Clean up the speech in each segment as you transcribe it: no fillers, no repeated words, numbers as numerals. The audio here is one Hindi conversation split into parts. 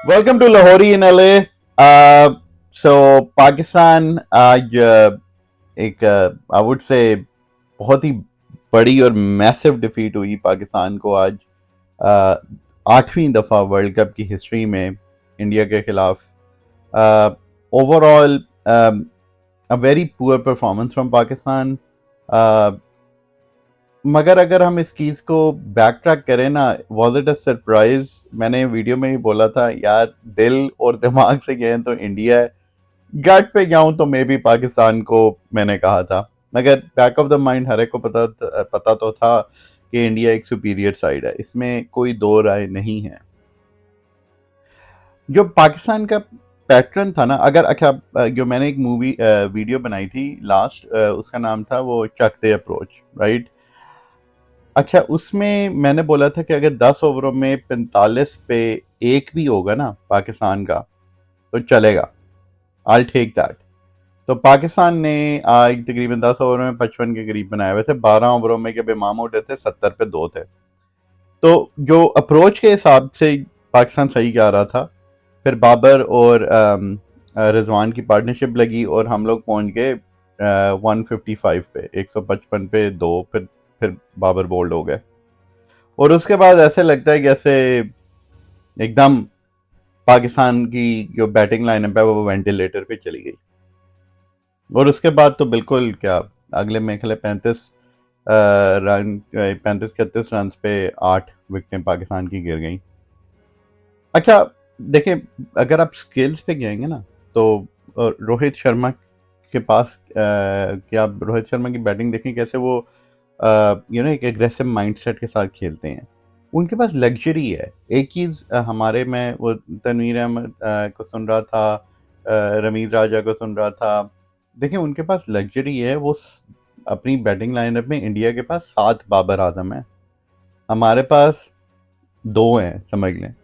Welcome to Lahori in LA. Pakistan आज एक आई वुड से बहुत ही बड़ी और मैसिव डिफीट हुई पाकिस्तान को आज आठवीं दफ़ा वर्ल्ड कप की हिस्ट्री में इंडिया के खिलाफ. Overall a very poor performance from Pakistan. मगर अगर हम इस चीज़ को बैक ट्रैक करें ना, वॉज इट अ सरप्राइज. मैंने वीडियो में ही बोला था यार, दिल और दिमाग से गए तो इंडिया है, गट पे जाऊं तो मे भी पाकिस्तान को मैंने कहा था. मगर बैक ऑफ द माइंड हर एक को पता तो था कि इंडिया एक सुपीरियर साइड है, इसमें कोई दो राय नहीं है. जो पाकिस्तान का पैटर्न था ना, अगर अच्छा जो मैंने एक वीडियो बनाई थी लास्ट, उसका नाम था वो चक दे अप्रोच, राइट. अच्छा, उसमें मैंने बोला था कि अगर 10 ओवरों में 45 पे एक भी होगा ना पाकिस्तान का तो चलेगा. I take that. तो पाकिस्तान ने आज तकरीबन 10 ओवर में 55 के करीब बनाए हुए थे. 12 ओवरों में जब इमाम उठे थे 70 पे 2 थे. तो जो अप्रोच के हिसाब से पाकिस्तान सही जा रहा था. फिर बाबर और रिजवान की पार्टनरशिप लगी और हम लोग पहुंच गए 155 पे, 155 पे 2. फिर बाबर बोल्ड हो गए और उसके बाद ऐसे लगता है जैसे एकदम पाकिस्तान की जो बैटिंग लाइनअप है वो वेंटिलेटर पे चली गई. और उसके बाद तो बिल्कुल क्या, अगले में खेले 35 36 रन पे 8 विकेटें पाकिस्तान की गिर गई. अच्छा, देखिए, अगर आप स्किल्स पे जाएंगे ना तो रोहित शर्मा के पास क्या, आप रोहित शर्मा की बैटिंग देखें कैसे वो एक एग्रेसिव माइंडसेट के साथ खेलते हैं. उनके पास लग्जरी है. एक चीज़ हमारे में वो तनवीर अहमद को सुन रहा था, रमीज राजा को सुन रहा था. देखिए, उनके पास लग्जरी है. वो अपनी बैटिंग लाइनअप में इंडिया के पास 7 बाबर आजम है, हमारे पास 2 हैं, समझ लें,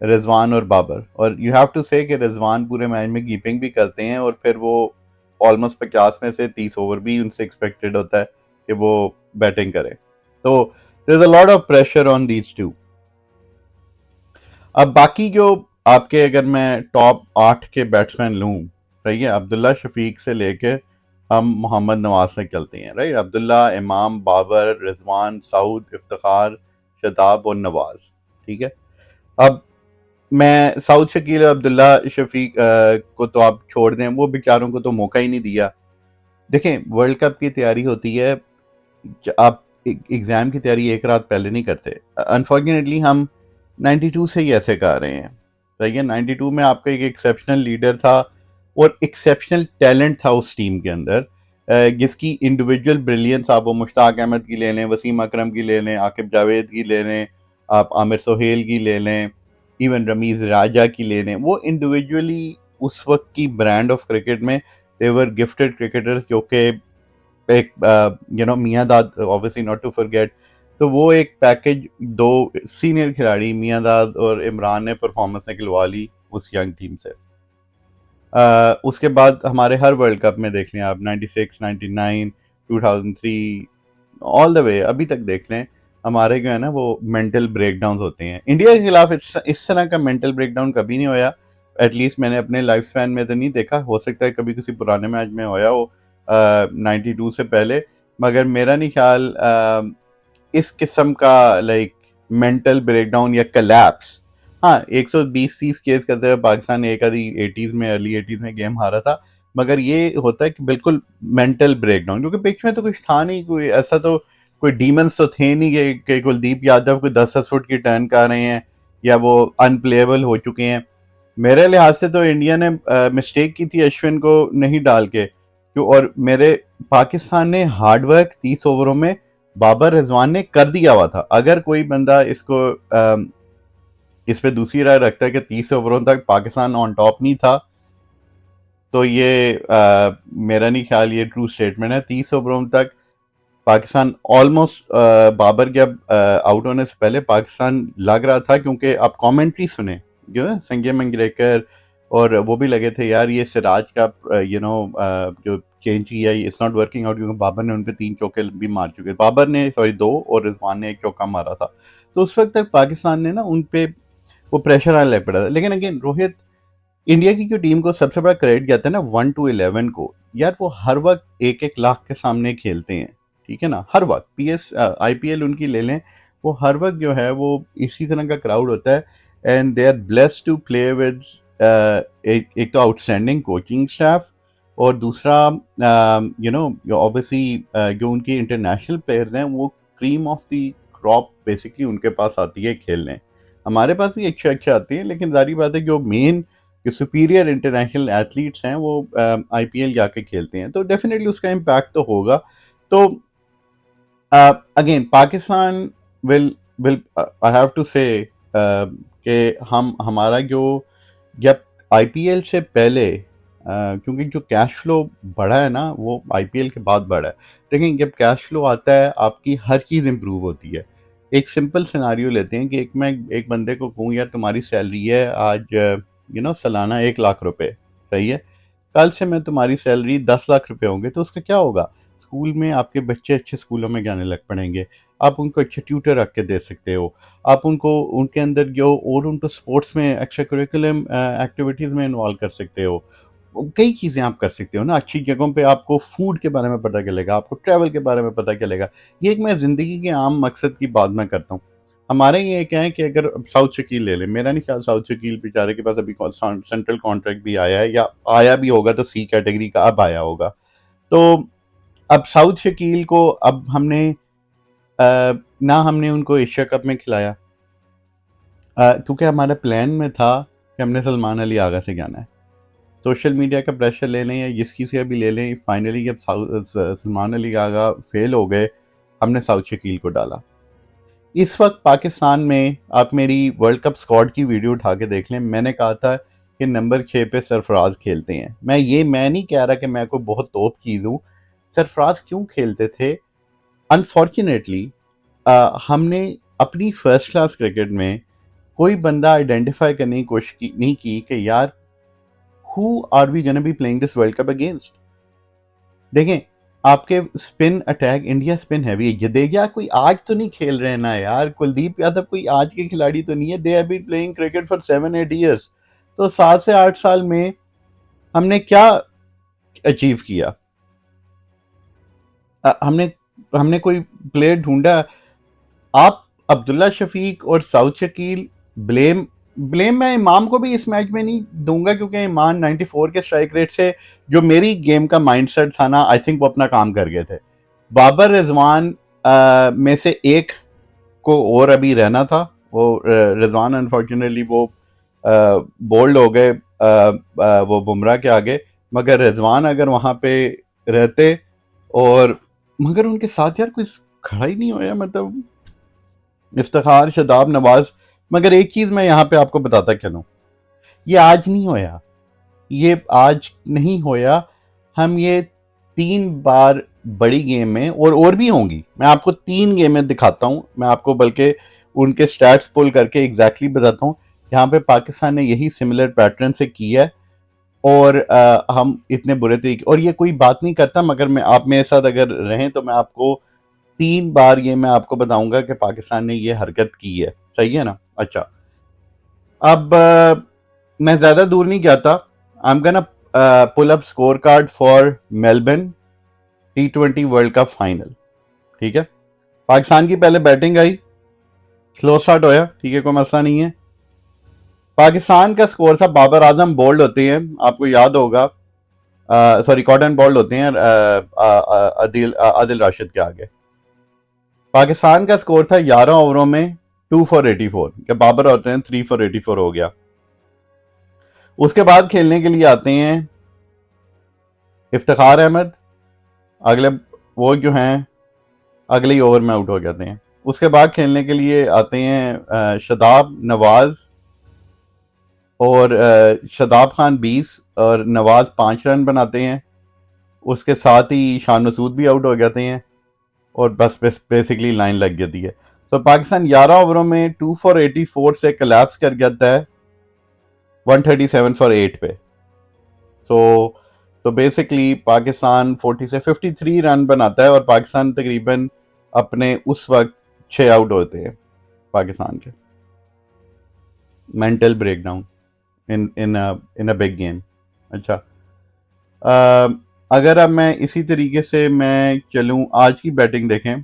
रिजवान और बाबर. और यू हैव टू से कि रिजवान पूरे मैच में कीपिंग भी करते हैं और फिर वो ऑलमोस्ट 50 में से 30 ओवर भी उनसे एक्सपेक्टेड होता है कि वो बैटिंग करें. तो there is a lot of pressure on these two. अब बाकी जो आपके, अगर मैं टॉप 8 के बैट्समैन लूं, सही है, अब्दुल्ला शफीक से लेके हम मोहम्मद नवाज से चलते हैं, राइट. अब्दुल्ला, इमाम, बाबर, रिजवान, सऊद, इफ्तिखार, शताब और नवाज. ठीक है. अब मैं साउथ शकील और अब्दुल्ला शफीक को तो आप छोड़ दें, वो बेचारों को तो मौका ही नहीं दिया. देखें, वर्ल्ड कप की तैयारी होती है, आप एग्ज़ाम की तैयारी एक रात पहले नहीं करते. अनफॉर्चुनेटली हम 92 से ही ऐसे कर रहे हैं. सही है, 92 में आपका एक एक्सेप्शनल लीडर था और एक्सेप्शनल टैलेंट था उस टीम के अंदर, जिसकी इंडिविजुअल ब्रिलियंस आप वो मुश्ताक अहमद की ले लें, वसीम अकरम की ले लें, आकिब जावेद की ले लें, आप आमिर सोहेल की ले लें, इवन रमीज राजा की ले लें. वो इंडिविजुअली उस वक्त की ब्रांड ऑफ क्रिकेट में देवर गिफ्टेड क्रिकेटर्स, जो कि एक मियां दाद, ऑब्वियसली नॉट टू फॉरगेट. तो वो एक पैकेज, 2 सीनियर खिलाड़ी मियां दाद और इमरान ने परफॉर्मेंस निकलवा ली उस यंग टीम से. उसके बाद हमारे हर वर्ल्ड कप में देख लें आप, 96, 99, 2003, ऑल द वे अभी तक देख लें, हमारे जो है ना वो मेंटल ब्रेकडाउन होते हैं. इंडिया के खिलाफ इस तरह का मेंटल ब्रेकडाउन कभी नहीं होया. एटलीस्ट मैंने अपने लाइफ स्पैन में तो नहीं देखा. हो सकता है कभी किसी पुराने मैच में होया हो 92 से पहले. मगर मेरा नहीं ख्याल इस किस्म का लाइक मेंटल ब्रेकडाउन या कलैप्स. हाँ, 120-30 केस करते हुए पाकिस्तान ने एक आधी 80s में, अर्ली 80s में गेम हारा था. मगर ये होता है कि बिल्कुल मेंटल ब्रेकडाउन, क्योंकि पिच में तो कुछ था नहीं, कोई ऐसा तो कोई डीमंस तो थे नहीं कि कुलदीप यादव कोई 10-10 फुट की टर्न कर रहे हैं या वो अनप्लेएबल हो चुके हैं. मेरे लिहाज से तो इंडिया ने मिस्टेक की थी अश्विन को नहीं डाल के, क्यों. और मेरे पाकिस्तान ने हार्डवर्क 30 ओवरों में बाबर रिजवान ने कर दिया हुआ था. अगर कोई बंदा इसको इस पे दूसरी राय रखता है कि 30 ओवरों तक पाकिस्तान ऑन टॉप नहीं था, तो ये मेरा नहीं ख्याल ये ट्रू स्टेटमेंट है. 30 ओवरों तक पाकिस्तान ऑलमोस्ट, बाबर के आउट होने से पहले पाकिस्तान लग रहा था, क्योंकि आप कमेंट्री सुने जो है संजय मंजरेकर, और वो भी लगे थे यार ये सिराज का जो चेंज किया इट्स नॉट वर्किंग आउट, क्योंकि बाबर ने उन पे 3 चौके भी मार चुके. बाबर ने, सॉरी, 2, और रिजवान ने 1 चौका मारा था. तो उस वक्त तक पाकिस्तान ने ना उन पे वो प्रेशर आने लग पड़ा था। लेकिन अगेन रोहित, इंडिया की जो टीम को सबसे बड़ा क्रेडिट जाता है ना 1 to 11 को, यार वो हर वक्त 1-1 लाख के सामने खेलते हैं, ठीक है ना, हर वक्त IPL उनकी ले लें, वो हर वक्त जो है वो इसी तरह का क्राउड होता है। And they are blessed to play with एक तो आउटस्टैंडिंग कोचिंग स्टाफ, और दूसरा ऑब्वियसली जो उनके इंटरनेशनल प्लेयर्स हैं वो cream of the crop basically उनके पास आती है खेलने। हमारे पास भी अच्छे अच्छे आते हैं, लेकिन जारी बात है जो मेन जो सुपीरियर इंटरनेशनल एथलीट्स हैं वो IPL जाके खेलते हैं, तो डेफिनेटली उसका इम्पैक्ट तो होगा। तो again Pakistan will will I have to say कि हम हमारा जो जब IPL से पहले क्योंकि जो कैश फ्लो बढ़ा है ना वो IPL के बाद बढ़ा है। लेकिन जब कैश फ्लो आता है आपकी हर चीज़ इम्प्रूव होती है। एक सिंपल सिनारियो लेते हैं कि मैं एक बंदे को कहूँ यार तुम्हारी सैलरी है आज सालाना 1 लाख रुपए, सही है, कल से मैं तुम्हारी सैलरी 10 लाख रुपए होंगे, तो उसका क्या होगा? स्कूल में आपके बच्चे अच्छे स्कूलों में जाने लग पड़ेंगे, आप उनको अच्छे ट्यूटर रख के दे सकते हो, आप उनको उनके अंदर जो और उनको स्पोर्ट्स में एक्स्ट्रा करिकुलम एक्टिविटीज़ में इन्वॉल्व कर सकते हो, कई चीज़ें आप कर सकते हो ना, अच्छी जगहों पे आपको फूड के बारे में पता चलेगा, आपको ट्रैवल के बारे में पता चलेगा। ये एक मैं ज़िंदगी के आम मकसद की बात मैं करता हूँ। हमारे ये क्या है कि अगर साउथ शकील ले लें, मेरा नहीं ख्याल साउथ शकील बेचारे के पास अभी सेंट्रल कॉन्ट्रैक्ट भी आया है, या आया भी होगा तो C कैटेगरी का अब आया होगा। तो अब साउथ शकील को अब हमने ना हमने उनको एशिया कप में खिलाया, क्योंकि हमारे प्लान में था कि हमने सलमान अली आगा से जाना है। सोशल मीडिया का प्रेशर ले लें या जिसकी से भी ले लें, फाइनली जब सलमान अली आगा फेल हो गए, हमने साउथ शकील को डाला। इस वक्त पाकिस्तान में आप मेरी वर्ल्ड कप स्क्वाड की वीडियो उठा के देख लें, मैंने कहा था कि नंबर 6 पे सरफराज खेलते हैं। मैं नहीं कह रहा कि मैं कोई बहुत तोप चीज़ हूँ। सरफराज क्यों खेलते थे? अनफॉर्चुनेटली हमने अपनी फर्स्ट क्लास क्रिकेट में कोई बंदा आइडेंटिफाई करने की कोशिश नहीं की कि यार who are we gonna be playing this world cup against. देखें, आपके spin attack, India spin heavy है, जडेजा कोई आज तो नहीं खेल रहे ना यार, कुलदीप यादव कोई आज के खिलाड़ी तो नहीं है, they have been playing cricket for 7-8 years. तो 7 से 8 साल में हमने क्या अचीव किया? हमने हमने कोई प्लेयर ढूंढा? आप अब्दुल्ला शफीक और साउथ शकील, ब्लेम ब्लेम मैं इमाम को भी इस मैच में नहीं दूंगा, क्योंकि इमाम 94 के स्ट्राइक रेट से जो मेरी गेम का माइंडसेट था ना, आई थिंक वो अपना काम कर गए थे। बाबर रिजवान में से एक को और अभी रहना था, वो रिजवान अनफॉर्चुनेटली वो बोल्ड हो गए वो बुमराह के आगे, मगर रिजवान अगर वहां पे रहते, और मगर उनके साथ यार कोई खड़ा ही नहीं होया, मतलब इफ्तिखार, शदाब, नवाज। मगर एक चीज मैं यहाँ पे आपको बताता चलूं, ये आज नहीं होया, ये आज नहीं होया। हम ये 3 बार बड़ी गेम में, और भी होंगी, मैं आपको 3 गेमें दिखाता हूँ, मैं आपको बल्कि उनके स्टैट्स पुल करके एग्जैक्टली बताता हूँ। यहाँ पे पाकिस्तान ने यही सिमिलर पैटर्न से किया है, और हम इतने बुरे तरीके, और ये कोई बात नहीं करता, मगर मैं आप मेरे साथ अगर रहें तो मैं आपको 3 बार ये मैं आपको बताऊंगा कि पाकिस्तान ने ये हरकत की है, सही है ना? अच्छा, अब मैं ज्यादा दूर नहीं जाता, I am gonna pull up score card for Melbourne T20 world cup final. ठीक है, पाकिस्तान की पहले बैटिंग आई, स्लो स्टार्ट होया, ठीक है, कोई मसला नहीं है। पाकिस्तान का स्कोर था, बाबर आजम बोल्ड होते हैं, आपको याद होगा, सॉरी कॉटन बोल्ड होते हैं आदिल राशिद के आगे। पाकिस्तान का स्कोर था 11 ओवरों में 2 for 84, जब बाबर होते हैं 3 for 84 हो गया। उसके बाद खेलने के लिए आते हैं इफ्तिखार अहमद, अगले वो जो हैं अगले ही ओवर में आउट हो जाते हैं। उसके बाद खेलने के लिए आते हैं शदाब, नवाज, और शदाब खान 20 और नवाज 5 रन बनाते हैं। उसके साथ ही शान मसूद भी आउट हो जाते हैं, और बस बेसिकली लाइन लग जाती है। तो पाकिस्तान 11 ओवरों में 2 for 84 से कलैप्स कर जाता है 137 for 8 पे। तो बेसिकली पाकिस्तान 40 से 53 रन बनाता है, और पाकिस्तान तकरीबन अपने उस वक्त 6 आउट होते हैं पाकिस्तान के। Mental breakdown in a big game. अच्छा, अ, अगर अब मैं इसी तरीके से मैं चलूं, आज की बैटिंग देखें,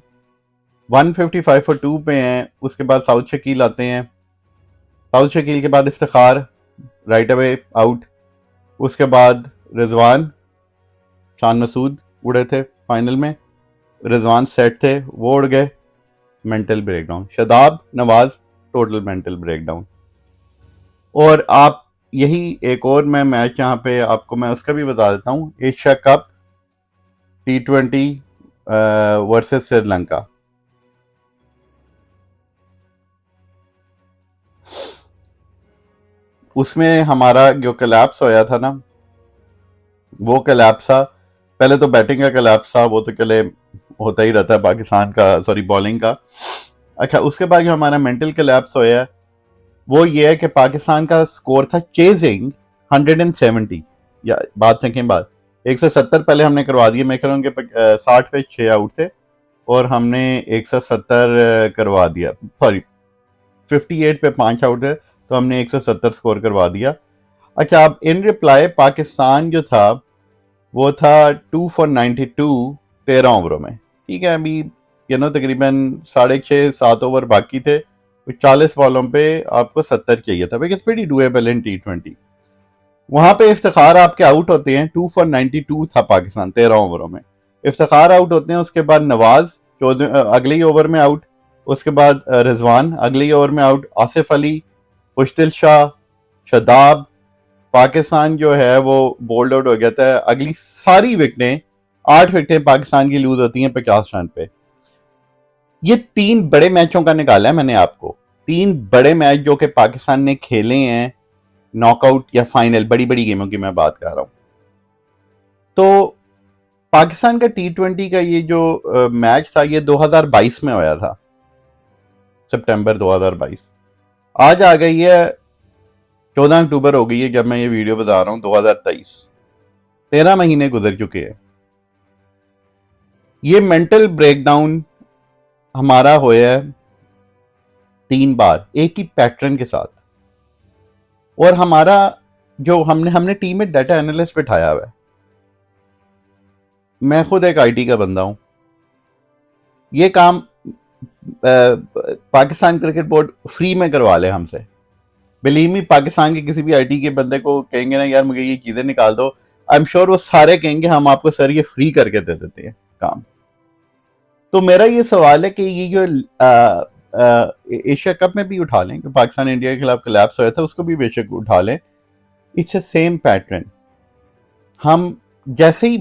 155 फॉर 2 पे हैं, उसके बाद साउथ शकील आते हैं, साउथ शकील के बाद इफ्तिखार राइट अवे आउट, उसके बाद रिजवान, शान मसूद उड़े थे फाइनल में, रिजवान सेट थे वो उड़ गए, mental breakdown, Shadab Nawaz total mental breakdown. और आप यही एक और मैं मैच यहाँ पे आपको मैं उसका भी बता देता हूँ, Asia cup T20 versus Sri Lanka. उसमें हमारा जो कलैप्स होया था ना, वो कलैप्स था, पहले तो बैटिंग का कलैप्स था, वो तो चले होता ही रहता है पाकिस्तान का, सॉरी बॉलिंग का। अच्छा, उसके बाद जो हमारा मेंटल कलैप्स होया है, वो ये है कि पाकिस्तान का स्कोर था चेजिंग 170, या बात सेकेंड बात 170 पहले हमने करवा दिए, मैं कह रहा हूँ उनके 60 पे 6 आउट थे और हमने 170 करवा दिया, सॉरी 58 पे 5 आउट थे तो हमने 170 स्कोर करवा दिया। अच्छा, अब इन रिप्लाई पाकिस्तान जो था वो था 2 फॉर 92 13 ओवरों में, ठीक है। अभी तकरीबन 6.5-7 ओवर बाकी थे, तो 40 बॉलों पे आपको 70 चाहिए था, because very doable in T20। वहां पे इफ्तिखार आपके आउट होते हैं, 2 फॉर 92 था पाकिस्तान 13 ओवरों में, इफ्तिखार आउट होते हैं, उसके बाद नवाज अगले ही ओवर में आउट, उसके बाद रिजवान अगले ही ओवर में आउट, आसिफ अली, मुश्तिल शाह, शदाब, पाकिस्तान जो है वो बोल्ड आउट हो गया था। अगली सारी विकेटें 8 विकेटें पाकिस्तान की लूज होती हैं 50 रन पे। ये 3 बड़े मैचों का निकाला है मैंने आपको, 3 बड़े मैच जो कि पाकिस्तान ने खेले हैं, नॉकआउट या फाइनल, बड़ी बड़ी गेमों की मैं बात कर रहा हूं। तो पाकिस्तान का T20 का ये जो मैच था ये 2022 में होया था, सितंबर 2022। आज आ गई है 14 अक्टूबर हो गई है जब मैं ये वीडियो बता रहा हूं, 2023, 13 महीने गुजर चुके हैं। ये मेंटल ब्रेकडाउन हमारा होया है 3 बार एक ही पैटर्न के साथ, और हमारा जो हमने टीम में डाटा एनालिस्ट बिठाया हुआ है। मैं खुद एक आईटी का बंदा हूं, ये काम पाकिस्तान क्रिकेट बोर्ड फ्री में करवा ले हमसे। बिलीव मी, पाकिस्तान के किसी भी आईटी के बंदे को कहेंगे ना यार मुझे ये चीजें निकाल दो, आई एम श्योर वो सारे कहेंगे हम आपको सर ये फ्री करके दे देते हैं काम। तो मेरा ये सवाल है कि ये जो एशिया कप में भी उठा लें, पाकिस्तान इंडिया के खिलाफ कोलैप्स होया था, उसको भी बेशक उठा लें, इट्स अ सेम पैटर्न। हम जैसे ही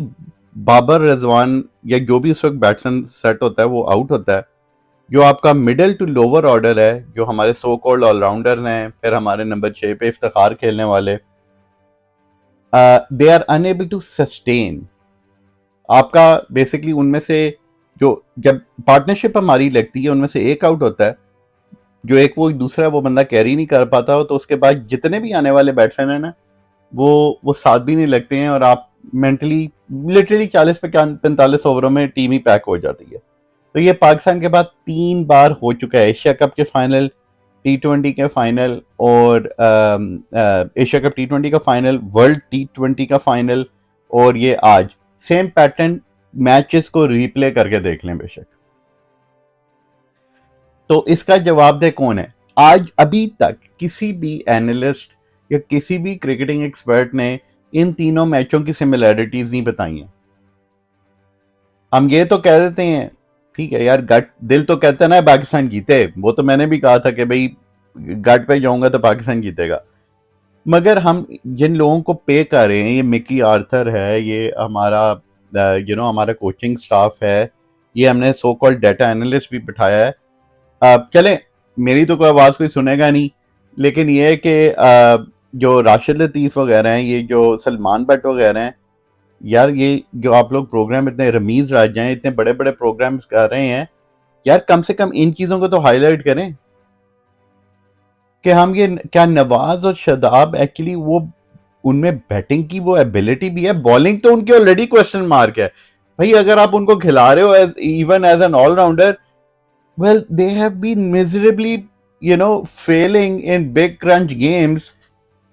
बाबर, रिजवान या जो भी उस वक्त बैट्समैन सेट होता है वो आउट होता है, जो आपका मिडिल टू लोअर ऑर्डर है, जो हमारे सो कॉल्ड ऑलराउंडर हैं, फिर हमारे नंबर 6 पे इफ्तिखार खेलने वाले, they are unable to sustain. आपका बेसिकली उनमें से जो जब पार्टनरशिप हमारी लगती है उनमें से एक आउट होता है, जो एक वो दूसरा वो बंदा कैरी नहीं कर पाता हो, तो उसके बाद जितने भी आने वाले बैट्समैन है ना वो साथ भी नहीं लगते हैं, और आप मेंटली लिटरली 40 पे 45 ओवरों में टीम ही पैक हो जाती है। तो ये पाकिस्तान के बाद 3 बार हो चुका है, एशिया कप के फाइनल, T20 के फाइनल, और एशिया कप T20 का फाइनल, वर्ल्ड T20 का फाइनल, और ये आज सेम पैटर्न। मैचेस को रिप्ले करके देख लें बेशक। तो इसका जवाब दे कौन है? आज अभी तक किसी भी एनालिस्ट या किसी भी क्रिकेटिंग एक्सपर्ट ने इन तीनों मैचों की सिमिलैरिटीज नहीं बताई हैं। हम ये तो कह देते हैं ठीक है यार, गट दिल तो कहता है ना पाकिस्तान जीते, वो तो मैंने भी कहा था कि भाई गट पे जाऊंगा तो पाकिस्तान जीतेगा, मगर हम जिन लोगों को पे कर रहे हैं, ये मिकी आर्थर है, ये हमारा हमारा कोचिंग स्टाफ है, ये हमने सो कॉल्ड डाटा एनालिस्ट भी बिठाया है। चले मेरी तो कोई आवाज़ कोई सुनेगा नहीं, लेकिन ये है कि जो राशिद लतीफ़ वगैरह हैं, ये जो सलमान भट्ट वगैरह हैं, यार ये जो आप लोग प्रोग्राम इतने रमीज़ राजा हैं, इतने बड़े बड़े प्रोग्राम्स कर रहे हैं, यार कम से कम इन चीज़ों को तो हाईलाइट करें कि हम ये क्या नवाज और शदाब एक्चुअली वो उनमें बैटिंग की वो एबिलिटी भी है, बॉलिंग तो उनकी ऑलरेडी क्वेश्चन मार्क है भाई। अगर आप उनको खिला रहे हो even as an allrounder, well they have been miserably failing in big crunch games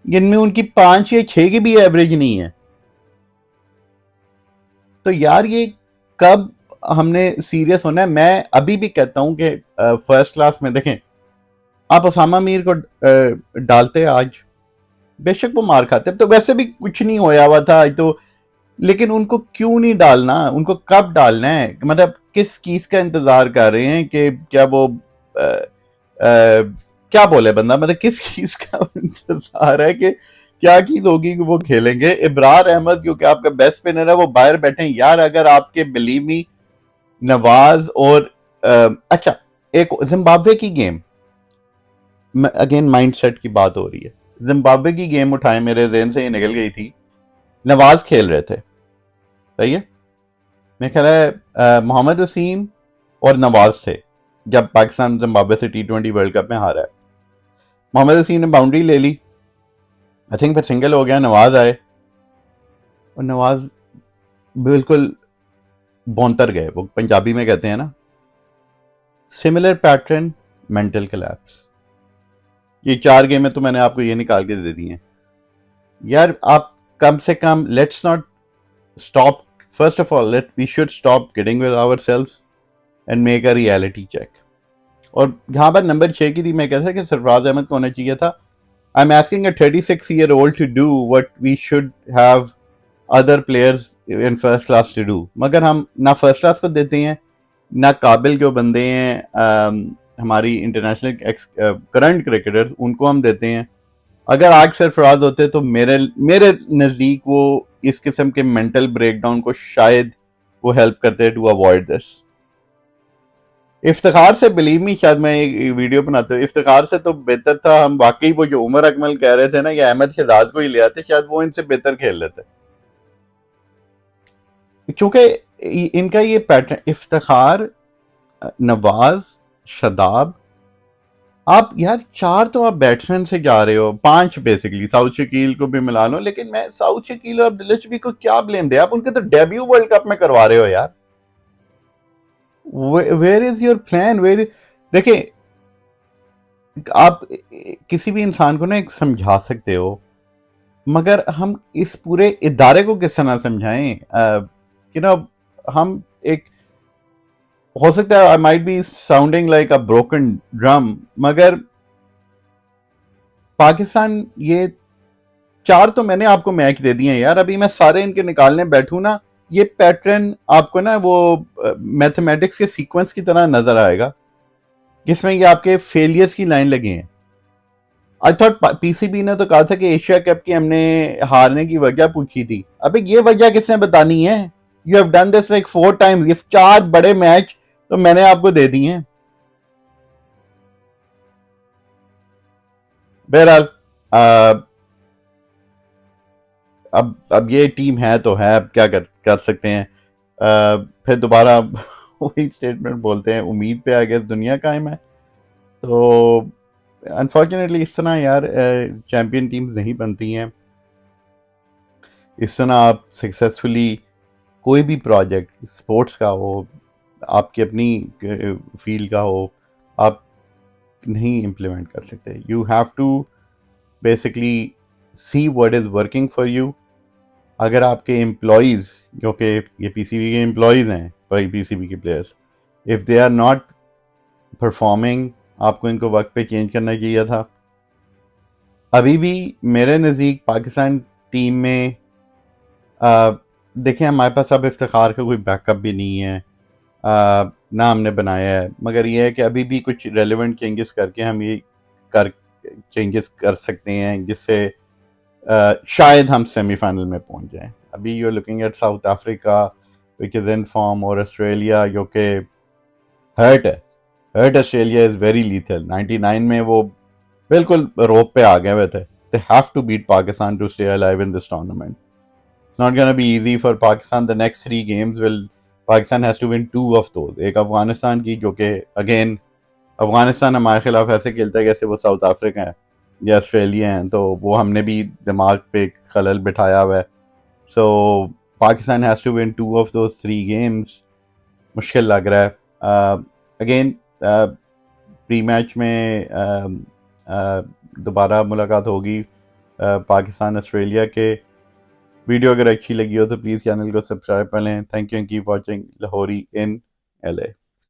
जिनमें उनकी 5 या 6 की भी एवरेज नहीं है। तो यार ये कब हमने सीरियस होना है। मैं अभी भी कहता हूं कि फर्स्ट क्लास में देखें, आप ओसामा मीर को डालते आज, बेशक वो मार खाते, तो वैसे भी कुछ नहीं होया हुआ था तो, लेकिन उनको क्यों नहीं डालना, उनको कब डालना है, मतलब किस चीज का इंतजार कर रहे हैं कि क्या वो आ, आ, क्या बोले बंदा, मतलब किस चीज का इंतजार है कि क्या चीज होगी कि वो खेलेंगे। इब्रार अहमद क्योंकि आपका बेस्ट स्पिनर है वो बाहर बैठे हैं यार। अगर आपके बिलीमी, नवाज और अच्छा, एक जिम्बाब्वे की गेम, अगेन माइंडसेट की बात हो रही है, जिम्बाब्वे की गेम उठाए मेरे जेहन से ये निकल गई थी। नवाज खेल रहे थे, सही है, मेरे ख्याल है मोहम्मद वसीम और नवाज थे जब पाकिस्तान जिम्बाब्वे से T20 वर्ल्ड कप में हारा है। मोहम्मद वसीम ने बाउंड्री ले ली, आई थिंक फिर सिंगल हो गया, नवाज आए और नवाज बिल्कुल बौंतर गए, वो पंजाबी में कहते हैं ना, सिमिलर पैटर्न, मेंटल कोलैप्स। ये 4 गेमें तो मैंने आपको ये निकाल के दे दी हैं यार। आप कम से कम let's not stop, first of all let we should stop kidding with ourselves and make a reality check. और जहां पर नंबर 6 की थी, मैं कहता कि सरफराज अहमद को होना चाहिए था। I am asking a 36-year-old to do what we should have other players in first class to do, मगर हम ना फर्स्ट क्लास को देते हैं, ना काबिल जो बंदे हैं हमारी इंटरनेशनल करंट क्रिकेटर्स उनको हम देते हैं। अगर आज सरफराज होते तो मेरे मेरे नज़दीक वो इस किस्म के मेंटल ब्रेकडाउन को शायद वो हेल्प करते टू अवॉइड दिस। इफ्तिखार से, बिलीव मी, शायद मैं एक वीडियो बनाता हूँ, इफ्तिखार से तो बेहतर था हम वाकई वो जो उमर अकमल कह रहे थे ना कि अहमद शहजाद को ही ले आते, शायद वो इनसे बेहतर खेल लेते, क्योंकि इनका ये पैटर्न, इफ्तिखार, नवाज, शदाब, आप यार 4 तो आप बैट्समैन से जा रहे हो, 5 बेसिकली साउथ शकील को भी मिला लो, लेकिन मैं साउथ शकील और अब्दुल्ला शफीक को क्या ब्लेम दे, आप उनके तो डेब्यू वर्ल्ड कप में करवा रहे हो यार। Where is your plan, where, देखिए आप किसी भी इंसान को ना एक समझा सकते हो, मगर हम इस पूरे इदारे को किस तरह समझाएं कि ना, हम एक, हो सकता है I might be sounding like a broken drum, मगर पाकिस्तान ये 4 तो मैंने आपको मैच दे दिए हैं यार, अभी मैं सारे इनके निकालने बैठूं ना, ये पैटर्न आपको ना वो मैथमेटिक्स के सीक्वेंस की तरह नजर आएगा, जिसमें ये आपके फेलियर्स की लाइन लगी हैं। आई थॉट पीसीबी ने तो कहा था कि एशिया कप की हमने हारने की वजह पूछी थी, अबे ये वजह किसने बतानी है? You have done this like 4 times, ये 4 बड़े मैच तो मैंने आपको दे दिए हैं। बहरहाल अब ये टीम है तो है, अब क्या कर सकते हैं। फिर दोबारा वही स्टेटमेंट बोलते हैं, उम्मीद पे आगे दुनिया कायम है। तो अनफॉर्चुनेटली इस तरह यार चैंपियन टीम्स नहीं बनती हैं। इस तरह आप सक्सेसफुली कोई भी प्रोजेक्ट स्पोर्ट्स का हो, आपकी अपनी फील्ड का हो, आप नहीं इम्प्लीमेंट कर सकते। You have to basically see what is working for you. अगर आपके एम्प्लॉयज़, जो कि ये पीसीबी के एम्प्लॉयज़ हैं, पीसीबी के players, if they are not performing, आपको इनको वक्त पे चेंज करना चाहिए था। अभी भी मेरे नज़दीक पाकिस्तान टीम में देखें, हमारे पास अब इफ्तिखार का कोई बैकअप भी नहीं है, ना हमने बनाया है, मगर ये है कि अभी भी कुछ रेलेवेंट चेंजेस करके हम ये कर चेंजेस कर सकते हैं जिससे शायद हम सेमीफाइनल में पहुंच जाएं। अभी you are looking at South Africa which is in form, और ऑस्ट्रेलिया जो कि हर्ट है। Hurt Australia is very lethal. 99 में वो बिल्कुल रोप पे आ गए हुए थे। They have to beat Pakistan to stay alive in this tournament. It's not going to be easy for Pakistan. The next 3 games will, Pakistan has to win 2 of those. एक अफगानिस्तान की, जो कि अगेन अफगानिस्तान हमारे खिलाफ ऐसे खेलता है जैसे वो साउथ अफ्रीका है या ऑस्ट्रेलिया हैं, तो वो हमने भी दिमाग पे खलल बिठाया हुआ है। So Pakistan has to win 2 of those 3 games. मुश्किल लग रहा है। अगेन प्री मैच में दोबारा मुलाकात होगी पाकिस्तान ऑस्ट्रेलिया के। वीडियो अगर अच्छी लगी हो तो प्लीज़ चैनल को सब्सक्राइब कर लें। Thank you and keep watching Lahori in LA।